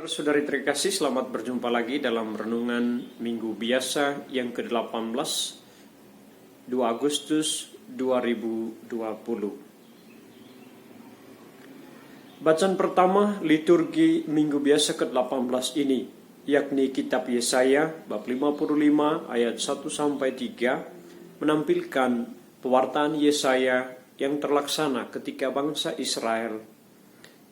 Saudari terkasih, selamat berjumpa lagi dalam Renungan Minggu Biasa yang ke-18, 2 Agustus 2020. Bacaan pertama liturgi Minggu Biasa ke-18 ini, yakni Kitab Yesaya bab 55 ayat 1-3, menampilkan pewartaan Yesaya yang terlaksana ketika bangsa Israel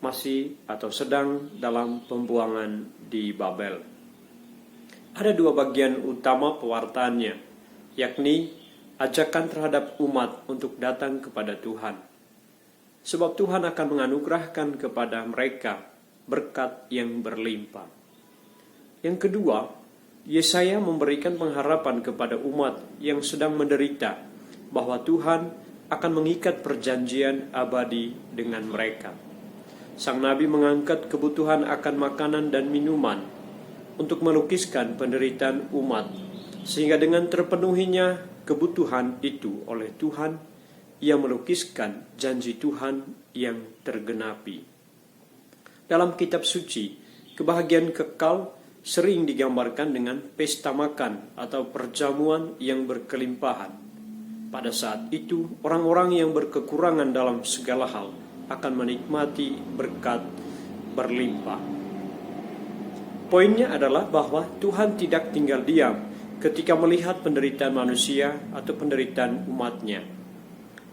masih atau sedang dalam pembuangan di Babel. Ada dua bagian utama pewartaannya, yakni ajakan terhadap umat untuk datang kepada Tuhan. Sebab Tuhan akan menganugerahkan kepada mereka berkat yang berlimpah. Yang kedua, Yesaya memberikan pengharapan kepada umat yang sedang menderita bahwa Tuhan akan mengikat perjanjian abadi dengan mereka. Sang Nabi mengangkat kebutuhan akan makanan dan minuman untuk melukiskan penderitaan umat, sehingga dengan terpenuhinya kebutuhan itu oleh Tuhan, ia melukiskan janji Tuhan yang tergenapi. Dalam kitab suci, kebahagiaan kekal sering digambarkan dengan pesta makan atau perjamuan yang berkelimpahan. Pada saat itu, orang-orang yang berkekurangan dalam segala hal akan menikmati berkat berlimpah. Poinnya adalah bahwa Tuhan tidak tinggal diam ketika melihat penderitaan manusia atau penderitaan umatnya.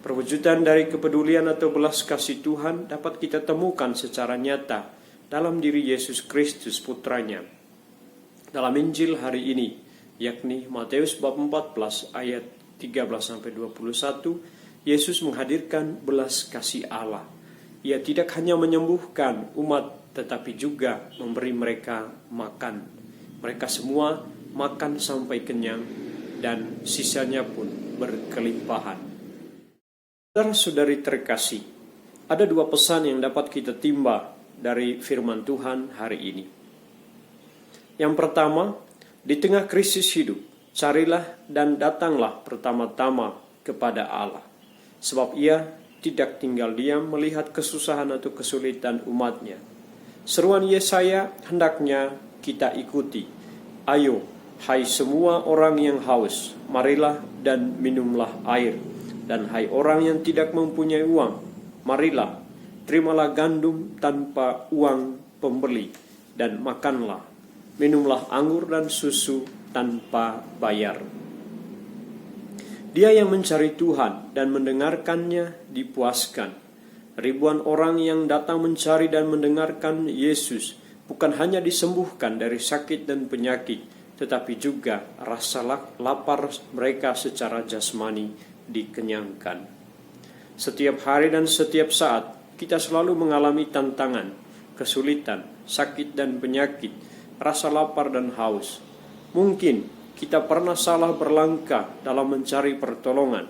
Perwujudan dari kepedulian atau belas kasih Tuhan dapat kita temukan secara nyata dalam diri Yesus Kristus putranya. Dalam Injil hari ini, yakni Matius bab 14 ayat 13-21, Yesus menghadirkan belas kasih Allah. Ia tidak hanya menyembuhkan umat, tetapi juga memberi mereka makan. Mereka semua makan sampai kenyang, dan sisanya pun berkelimpahan. Saudara-saudari terkasih, ada dua pesan yang dapat kita timba dari firman Tuhan hari ini. Yang pertama, di tengah krisis hidup, carilah dan datanglah pertama-tama kepada Allah. Sebab Ia tidak tinggal diam melihat kesusahan atau kesulitan umatnya. Seruan Yesaya hendaknya kita ikuti. Ayo, hai semua orang yang haus, marilah dan minumlah air. Dan hai orang yang tidak mempunyai uang, marilah, terimalah gandum tanpa uang pembeli, dan makanlah, minumlah anggur dan susu tanpa bayar. Dia yang mencari Tuhan dan mendengarkannya dipuaskan. Ribuan orang yang datang mencari dan mendengarkan Yesus bukan hanya disembuhkan dari sakit dan penyakit, tetapi juga rasa lapar mereka secara jasmani dikenyangkan. Setiap hari dan setiap saat kita selalu mengalami tantangan, kesulitan, sakit dan penyakit, rasa lapar dan haus. Mungkin kita pernah salah berlangkah dalam mencari pertolongan.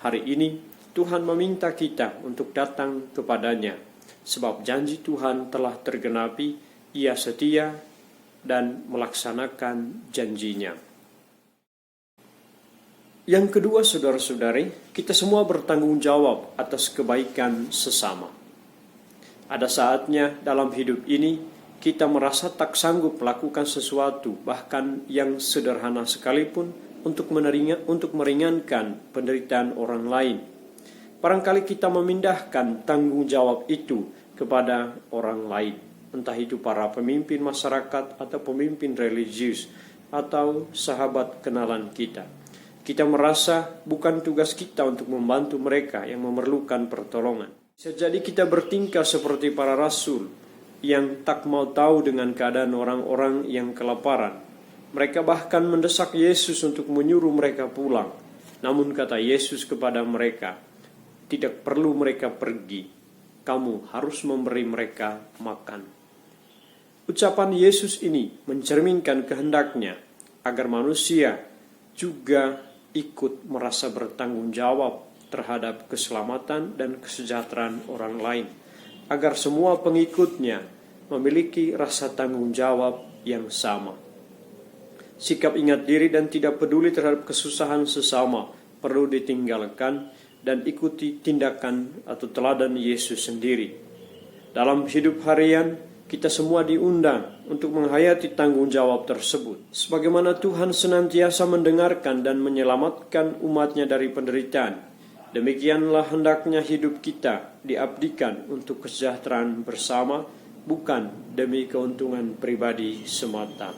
Hari ini Tuhan meminta kita untuk datang kepadanya, sebab janji Tuhan telah tergenapi, Ia setia dan melaksanakan janjinya. Yang kedua, saudara-saudari, kita semua bertanggung jawab atas kebaikan sesama. Ada saatnya dalam hidup ini kita merasa tak sanggup melakukan sesuatu, bahkan yang sederhana sekalipun, untuk meringankan penderitaan orang lain. Barangkali kita memindahkan tanggung jawab itu kepada orang lain, entah itu para pemimpin masyarakat atau pemimpin religius atau sahabat kenalan kita. Kita merasa bukan tugas kita untuk membantu mereka yang memerlukan pertolongan. Bisa jadi kita bertingkah seperti para rasul yang tak mau tahu dengan keadaan orang-orang yang kelaparan. Mereka bahkan mendesak Yesus untuk menyuruh mereka pulang. Namun kata Yesus kepada mereka, tidak perlu mereka pergi, kamu harus memberi mereka makan. Ucapan Yesus ini mencerminkan kehendaknya agar manusia juga ikut merasa bertanggung jawab terhadap keselamatan dan kesejahteraan orang lain, agar semua pengikutnya memiliki rasa tanggung jawab yang sama. Sikap ingat diri dan tidak peduli terhadap kesusahan sesama perlu ditinggalkan dan ikuti tindakan atau teladan Yesus sendiri. Dalam hidup harian, kita semua diundang untuk menghayati tanggung jawab tersebut. Sebagaimana Tuhan senantiasa mendengarkan dan menyelamatkan umatnya dari penderitaan, demikianlah hendaknya hidup kita diabdikan untuk kesejahteraan bersama, bukan demi keuntungan pribadi semata.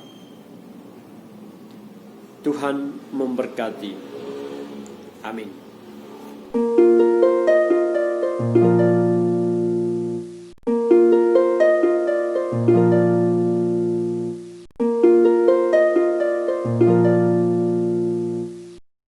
Tuhan memberkati. Amin.